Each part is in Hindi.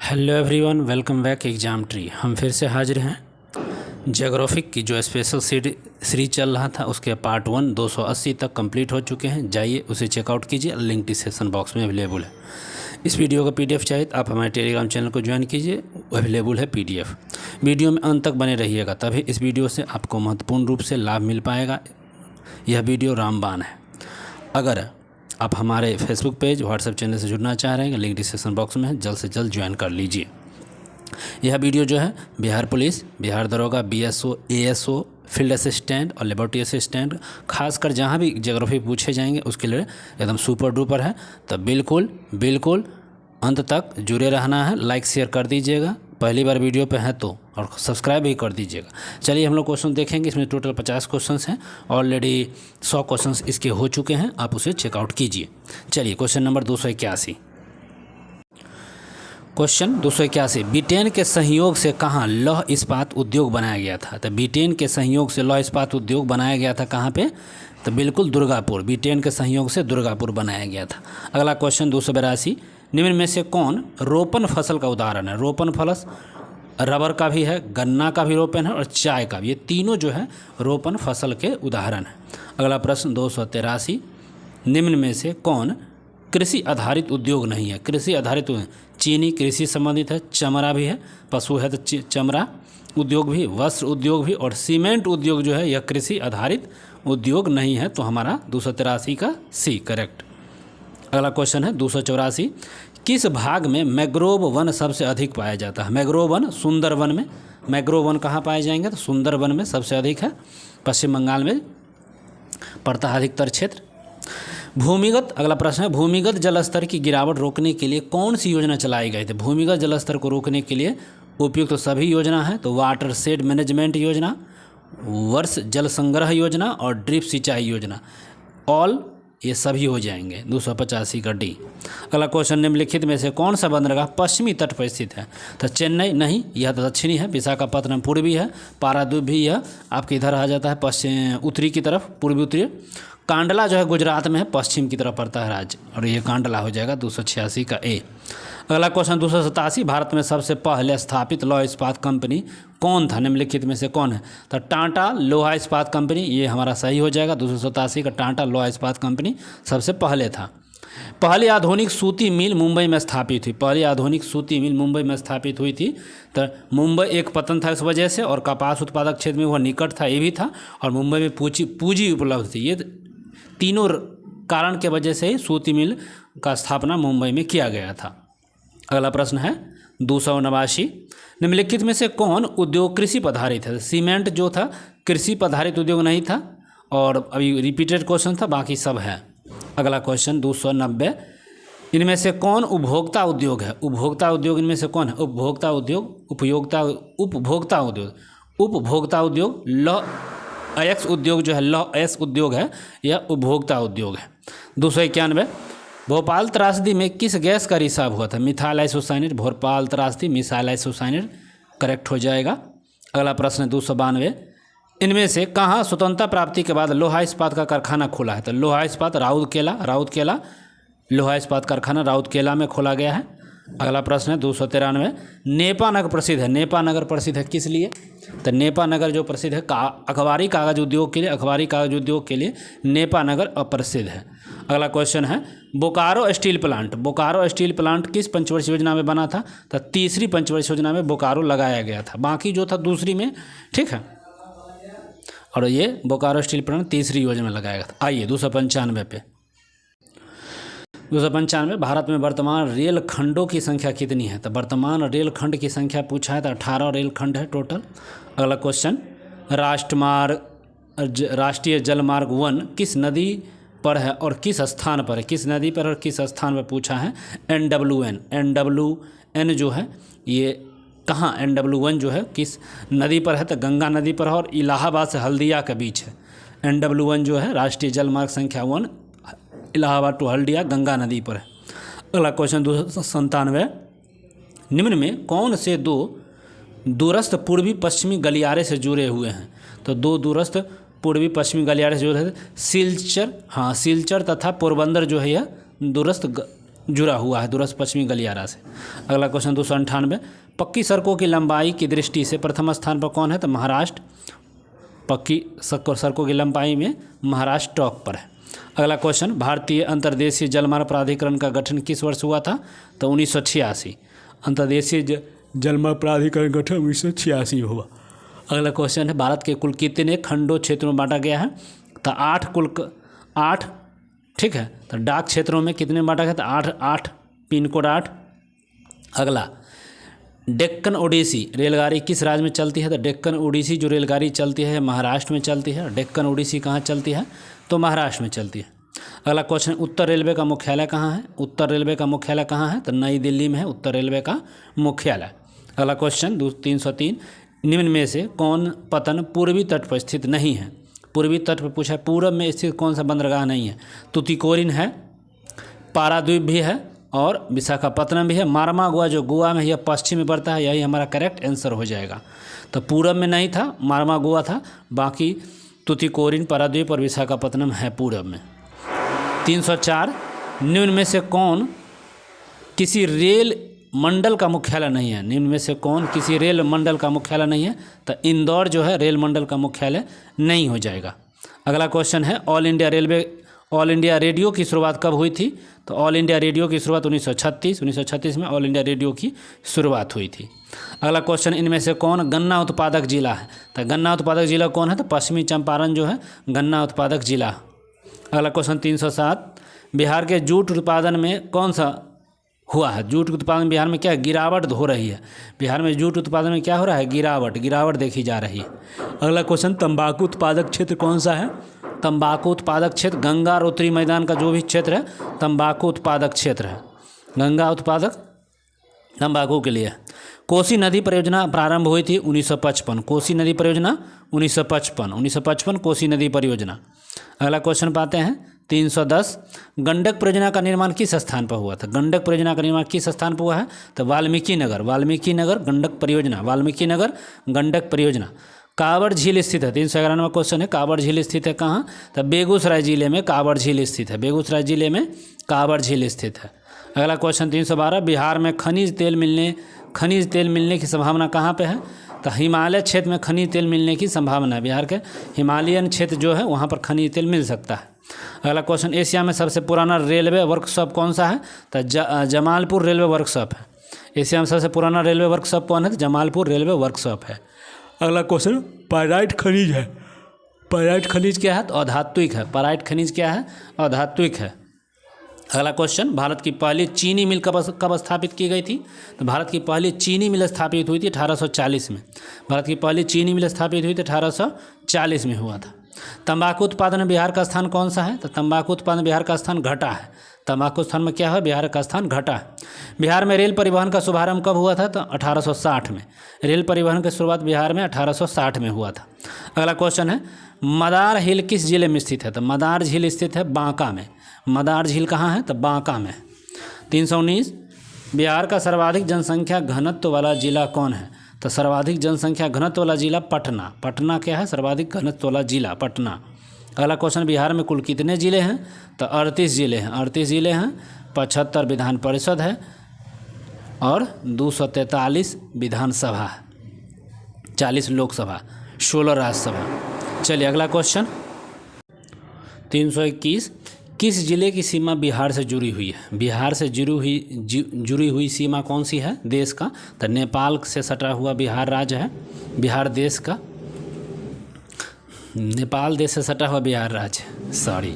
Hello everyone, welcome back exam tree. हम फिर से हाजिर हैं। ज्योग्राफिक की जो स्पेशल सीरीज चल रहा था उसके पार्ट 1 280 तक कंप्लीट हो चुके हैं। जाइए उसे चेकआउट कीजिए, लिंक डिस्क्रिप्शन बॉक्स में अवेलेबल है। इस वीडियो का पीडीएफ चाहिए तो आप हमारे टेलीग्राम चैनल को ज्वाइन कीजिए, अवेलेबल है पीडीएफ। वीडियो में अंत तक बने रहिएगा, तभी इस वीडियो से आपको महत्वपूर्ण रूप से लाभ मिल पाएगा। यह वीडियो रामबाण है। अगर आप हमारे फेसबुक पेज, व्हाट्सएप चैनल से जुड़ना चाह रहे हैं, लिंक डिस्क्रिप्शन बॉक्स में है, जल्द से जल्द ज्वाइन कर लीजिए। यह वीडियो जो है बिहार पुलिस, बिहार दरोगा, बीएसओ, एएसओ, फील्ड असिस्टेंट और लेबोरेटरी असिस्टेंट, खासकर जहां भी ज्योग्राफी पूछे जाएंगे उसके लिए एकदम सुपर डुपर है। तो बिल्कुल अंत तक जुड़े रहना है। लाइक शेयर कर दीजिएगा, पहली बार वीडियो पे हैं तो, और सब्सक्राइब भी कर दीजिएगा। चलिए हम लोग क्वेश्चन देखेंगे। इसमें टोटल 50 क्वेश्चंस हैं, ऑलरेडी 100 क्वेश्चंस इसके हो चुके हैं, आप उसे चेकआउट कीजिए। चलिए क्वेश्चन नंबर 281। क्वेश्चन 281, ब्रिटेन के सहयोग से कहाँ लौह इस्पात उद्योग बनाया गया था? तो ब्रिटेन के सहयोग से लौह इस्पात उद्योग बनाया गया था कहाँ पे? तो बिल्कुल दुर्गापुर। ब्रिटेन के सहयोग से दुर्गापुर बनाया गया था। अगला क्वेश्चन 282, निम्न में से कौन रोपण फसल का उदाहरण है? रोपण फसल रबर का भी है, गन्ना का भी रोपण है और चाय का भी। ये तीनों जो है रोपण फसल के उदाहरण है। अगला प्रश्न 283, निम्न में से कौन कृषि आधारित उद्योग नहीं है? कृषि आधारित चीनी कृषि संबंधित है, चमड़ा भी है, पशु है तो चमड़ा उद्योग भी, वस्त्र उद्योग भी, और सीमेंट उद्योग जो है यह कृषि आधारित उद्योग नहीं है। तो हमारा 283 का सी करेक्ट। अगला क्वेश्चन है 284, किस भाग में मैंग्रोव वन सबसे अधिक पाया जाता है? मैंग्रोव वन सुंदरवन में। मैंग्रोव वन कहाँ पाए जाएंगे? तो सुंदरवन में सबसे अधिक है, पश्चिम बंगाल में पड़ता है अधिकतर क्षेत्र। भूमिगत, अगला प्रश्न है, भूमिगत जल स्तर की गिरावट रोकने के लिए कौन सी योजना चलाई गई थी? भूमिगत जल स्तर को रोकने के लिए उपयुक्त तो सभी योजना है। तो वाटर शेड मैनेजमेंट योजना, वर्ष जल संग्रह योजना और ड्रिप सिंचाई योजना, ऑल ये सभी हो जाएंगे। 285 का डी। अगला क्वेश्चन, निम्नलिखित में से कौन सा बंदरगाह पश्चिमी तट पर स्थित है? तो चेन्नई नहीं, यह तो दक्षिणी है। विशाखापत्तनम पूर्वी है। पारादीप भी यह आपके इधर आ जाता है, पश्चिम उत्तरी की तरफ, पूर्वी उत्तरी। कांडला जो है गुजरात में है, पश्चिम की तरफ पड़ता है राज्य, और ये कांडला हो जाएगा 286 का ए। अगला क्वेश्चन 287, भारत में सबसे पहले स्थापित लौह इस्पात कंपनी कौन था? निम्नलिखित में से कौन है? तो टाटा लोहा इस्पात कंपनी, ये हमारा सही हो जाएगा 287 का। टाटा लोहा इस्पात कंपनी सबसे पहले था। पहली आधुनिक सूती मिल मुंबई में स्थापित हुई। पहली आधुनिक सूती मिल मुंबई में स्थापित हुई थी। तो मुंबई एक पतन था इस वजह से, और कपास उत्पादक क्षेत्र में वह निकट था, ये भी था, और मुंबई में पूंजी उपलब्ध थी। ये तीनों कारण के वजह से ही सूती मिल का स्थापना मुंबई में किया गया था। अगला प्रश्न है 289, निम्नलिखित में से कौन उद्योग कृषि पर आधारित है? सीमेंट जो था कृषि पर आधारित उद्योग नहीं था, और अभी रिपीटेड क्वेश्चन था, बाकी सब है। अगला क्वेश्चन 290, इनमें से कौन उपभोक्ता उद्योग है? उपभोक्ता उद्योग इनमें से कौन है? उपभोक्ता उद्योग, उपभोक्ता उद्योग लौह अयस्क उद्योग जो है, लौह अयस्क उद्योग है, यह उपभोक्ता उद्योग है। 291, भोपाल त्रासदी में किस गैस का रिसाव हुआ था? Methyl isocyanate. भोपाल त्रासदी मिथाइल आइसोसाइनेट करेक्ट हो जाएगा। अगला प्रश्न है 292, इनमें से कहाँ स्वतंत्रता प्राप्ति के बाद लोहा इस्पात का कारखाना खोला है? तो लोहा इस्पात राउरकेला लोहा इस्पात कारखाना राउरकेला में खोला गया है। अगला प्रश्न है 293, नेपा नगर प्रसिद्ध है। नेपा नगर प्रसिद्ध है किस लिए? तो नेपा नगर जो प्रसिद्ध है अखबारी कागज उद्योग के लिए, अखबारी कागज उद्योग के लिए नेपा नगर अप्रसिद्ध है। अगला क्वेश्चन है, बोकारो स्टील प्लांट किस पंचवर्षीय योजना में बना था? तो तीसरी पंचवर्षीय योजना में बोकारो लगाया गया था, बाकी जो था दूसरी में, ठीक है। और ये बोकारो स्टील प्लांट तीसरी योजना में लगाया गया था। आइए 295 पे। 295, भारत में वर्तमान रेल खंडों की संख्या कितनी है? तो वर्तमान रेल खंड की संख्या पूछा है, तो 18 रेल खंड है टोटल। अगला क्वेश्चन, राष्ट्रीय जलमार्ग 1 किस नदी पर है और किस स्थान पर है? किस नदी पर और किस स्थान पर पूछा है? NW1 जो है ये कहाँ, NW1 जो है किस नदी पर है? तो गंगा नदी पर है, और इलाहाबाद से हल्दिया के बीच है। NW1 जो है राष्ट्रीय जलमार्ग संख्या 1 इलाहाबाद टू हल्दिया गंगा नदी पर है। अगला क्वेश्चन 297, निम्न में कौन से दो दूरस्थ पूर्वी पश्चिमी गलियारे से जुड़े हुए हैं? तो दो दूरस्थ पूर्वी पश्चिमी गलियारे से जुड़े हैं, सिलचर तथा पोरबंदर जो है यह दूरस्थ जुड़ा हुआ है दूरस्थ पश्चिमी गलियारा से। अगला क्वेश्चन 298, पक्की सड़कों की लंबाई की दृष्टि से प्रथम स्थान पर कौन है? तो महाराष्ट्र। पक्की सड़कों की लंबाई में महाराष्ट्र टॉप पर है। अगला क्वेश्चन, भारतीय अंतर्देशीय जलमार्ग प्राधिकरण का गठन किस वर्ष हुआ था? तो 1986। अंतर्देशीय जलमार्ग प्राधिकरण गठन 1986 हुआ। अगला क्वेश्चन है, भारत के कुल कितने खंडों क्षेत्रों में बांटा गया है? तो 8 ठीक है। तो डाक क्षेत्रों में कितने में बांटा गया? तो 8 पिन कोड 8। अगला, डेक्कन ओडिसी रेलगाड़ी किस राज्य में चलती है? तो डेक्कन ओडिसी जो रेलगाड़ी चलती है महाराष्ट्र में चलती है। डेक्कन ओडिसी कहाँ चलती है? तो महाराष्ट्र में चलती है। अगला क्वेश्चन, उत्तर रेलवे का मुख्यालय कहाँ है? उत्तर रेलवे का मुख्यालय कहाँ है? तो नई दिल्ली में है उत्तर रेलवे का मुख्यालय। अगला क्वेश्चन 303, निम्न में से कौन पतन पूर्वी तट पर स्थित नहीं है? पूर्वी तट पर पूछा, पूर्व में स्थित कौन सा बंदरगाह नहीं है? तुतिकोरिन है, पाराद्वीप भी है और विशाखापत्तनम भी है। मारमागुआ जो गोवा में यह पश्चिम में पड़ता है, यही हमारा करेक्ट आंसर हो जाएगा। तो पूर्व में नहीं था, मारमागुआ था, बाकी तुतिकोरिन, पाराद्वीप और विशाखापत्तनम है पूर्व में। 304, निम्न में से कौन किसी रेल मंडल का मुख्यालय नहीं है? निम्न में से कौन किसी रेल मंडल का मुख्यालय नहीं है? तो इंदौर जो है रेल मंडल का मुख्यालय नहीं हो जाएगा। अगला क्वेश्चन है, ऑल इंडिया रेडियो की शुरुआत कब हुई थी? तो ऑल इंडिया रेडियो की शुरुआत 1936 में ऑल इंडिया रेडियो की शुरुआत हुई थी। अगला क्वेश्चन, इनमें से कौन गन्ना उत्पादक जिला है? तो गन्ना उत्पादक जिला कौन है? तो पश्चिमी चंपारण जो है गन्ना उत्पादक जिला। अगला क्वेश्चन 307, बिहार के जूट उत्पादन में कौन सा हुआ है? जूट उत्पादन बिहार में क्या है? गिरावट हो रही है। बिहार में जूट उत्पादन में क्या हो रहा है? गिरावट देखी जा रही है। अगला क्वेश्चन, तंबाकू उत्पादक क्षेत्र कौन सा है? तंबाकू उत्पादक क्षेत्र गंगा और उत्तरी मैदान का जो भी क्षेत्र है तंबाकू उत्पादक क्षेत्र है। गंगा उत्पादक तंबाकू के लिए। कोसी नदी परियोजना प्रारंभ हुई थी 1955। कोसी नदी परियोजना 1955 कोसी नदी परियोजना। अगला क्वेश्चन पाते हैं 310, गंडक परियोजना का निर्माण किस स्थान पर हुआ था? गंडक परियोजना का निर्माण किस स्थान पर हुआ है? तो वाल्मीकि नगर गंडक परियोजना, वाल्मीकि नगर गंडक परियोजना। कांवड़ झील स्थित है, 311वां क्वेश्चन है, कांवड़ झील स्थित है कहाँ? तो बेगूसराय जिले में कांवड़ झील स्थित है। बेगूसराय जिले में कांवड़ झील स्थित है। अगला क्वेश्चन 312, बिहार में खनिज तेल मिलने की संभावना कहाँ पे है? तो हिमालय क्षेत्र में खनिज तेल मिलने की संभावना है। बिहार के हिमालयन क्षेत्र जो है वहाँ पर खनिज तेल मिल सकता है। अगला क्वेश्चन, एशिया में सबसे पुराना रेलवे वर्कशॉप कौन सा है? तो जमालपुर रेलवे वर्कशॉप है। एशिया में सबसे पुराना रेलवे वर्कशॉप कौन है? तो जमालपुर रेलवे वर्कशॉप है। अगला क्वेश्चन, पाइराइट खनिज है। पाइराइट खनिज क्या है? तो अधात्विक है। पाइराइट खनिज क्या है? अधात्विक है। अगला क्वेश्चन, भारत की पहली चीनी मिल कब स्थापित की गई थी? तो भारत की पहली चीनी मिल स्थापित हुई थी 1840 में। भारत की पहली चीनी मिल स्थापित हुई थी 1840 में हुआ था। तंबाकू उत्पादन में बिहार का स्थान कौन सा है? तो तंबाकू उत्पादन बिहार का स्थान घटा है। तंबाकू स्थान में क्या है? बिहार का स्थान घटा है। बिहार में रेल परिवहन का शुभारंभ कब हुआ था? तो 1860 में। रेल परिवहन की शुरुआत बिहार में 1860 में हुआ था। अगला क्वेश्चन है, मदार झील किस जिले में स्थित है? तो मदार झील स्थित है बांका में। मदार झील कहाँ है? तो बांका में। 319, बिहार का सर्वाधिक जनसंख्या घनत्व वाला जिला कौन है? तो सर्वाधिक जनसंख्या घनत्व वाला जिला पटना। पटना क्या है? सर्वाधिक घनत्व वाला जिला पटना। अगला क्वेश्चन, बिहार में कुल कितने ज़िले हैं? तो 38 ज़िले हैं। 38 ज़िले हैं, 75 विधान परिषद है और 243 विधानसभा है, 40 लोकसभा, 16 राज्यसभा। चलिए अगला क्वेश्चन 321, किस जिले की सीमा बिहार से जुड़ी हुई है? बिहार से जुड़ी हुई सीमा कौन सी है देश का? तो नेपाल से सटा हुआ बिहार राज्य है। बिहार देश का, नेपाल देश से सटा हुआ बिहार राज्य, सॉरी।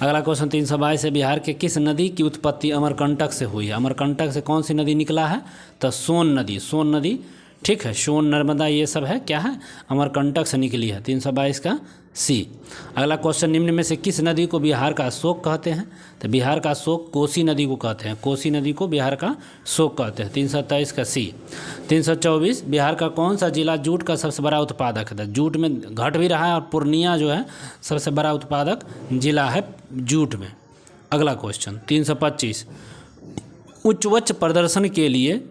अगला क्वेश्चन 322 है, बिहार के किस नदी की उत्पत्ति अमरकंटक से हुई है? अमरकंटक से कौन सी नदी निकला है? तो सोन नदी, ठीक है, सोन नर्मदा ये सब है, क्या है? अमरकंटक से निकली है। 322 का सी। अगला क्वेश्चन, निम्न में से किस नदी को बिहार का अशोक कहते हैं? तो बिहार का अशोक कोसी नदी को कहते हैं। कोसी नदी को बिहार का अशोक कहते हैं। 327 का सी। 324, बिहार का कौन सा जिला जूट का सबसे बड़ा उत्पादक है? जूट में घट भी रहा है और पूर्णिया जो है सबसे बड़ा उत्पादक जिला है जूट में। अगला क्वेश्चन 325, उच्च प्रदर्शन के लिए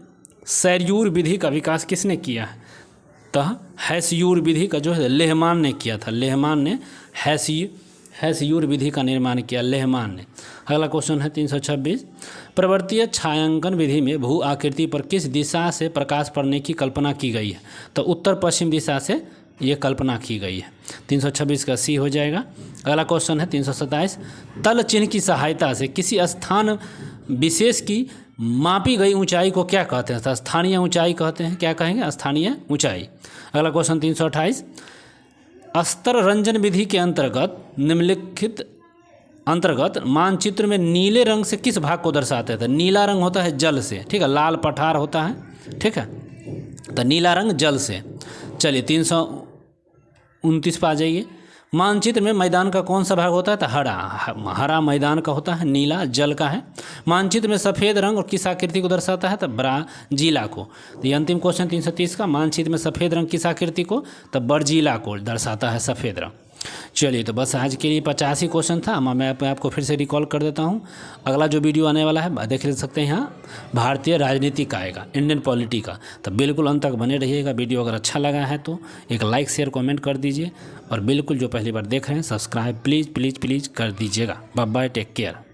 सैर्यूर विधि का विकास किसने किया है? तो हैस्यूर विधि का जो है लेहमान ने किया था। लेहमान ने हैस्यूर विधि का निर्माण किया? लेहमान ने। अगला क्वेश्चन है 326, प्रवर्तीय छायांकन विधि में भू आकृति पर किस दिशा से प्रकाश पड़ने की कल्पना की गई है? तो उत्तर पश्चिम दिशा से ये कल्पना की गई है। 326 का सी हो जाएगा। अगला क्वेश्चन है 327, तल चिन्ह की सहायता से किसी स्थान विशेष की मापी गई ऊंचाई को क्या कहते हैं? तो स्थानीय ऊंचाई कहते हैं। क्या कहेंगे? स्थानीय ऊंचाई। अगला क्वेश्चन 328, स्तर रंजन विधि के निम्नलिखित अंतर्गत मानचित्र में नीले रंग से किस भाग को दर्शाते थे? नीला रंग होता है जल से, ठीक है, लाल पठार होता है, ठीक है, तो नीला रंग जल से। चलिए 329 पर आ जाइए। मानचित्र में मैदान का कौन सा भाग होता है? तो हरा मैदान का होता है, नीला जल का है। मानचित्र में सफ़ेद रंग और किस आकृति को दर्शाता है? तो बर्जीला को। तो ये अंतिम क्वेश्चन 330 का, मानचित्र में सफ़ेद रंग किस आकृति को? तो बर्जीला को दर्शाता है, सफ़ेद रंग। चलिए तो बस आज के लिए 85 क्वेश्चन था। मैं आपको फिर से रिकॉल कर देता हूँ। अगला जो वीडियो आने वाला है देख सकते हैं यहाँ, भारतीय राजनीति का आएगा, इंडियन पॉलिटी का। तो बिल्कुल अंत तक बने रहिएगा। वीडियो अगर अच्छा लगा है तो एक लाइक शेयर कमेंट कर दीजिए, और बिल्कुल जो पहली बार देख रहे हैं सब्सक्राइब प्लीज़ प्लीज़ प्लीज़ कर दीजिएगा। Bye bye, take care.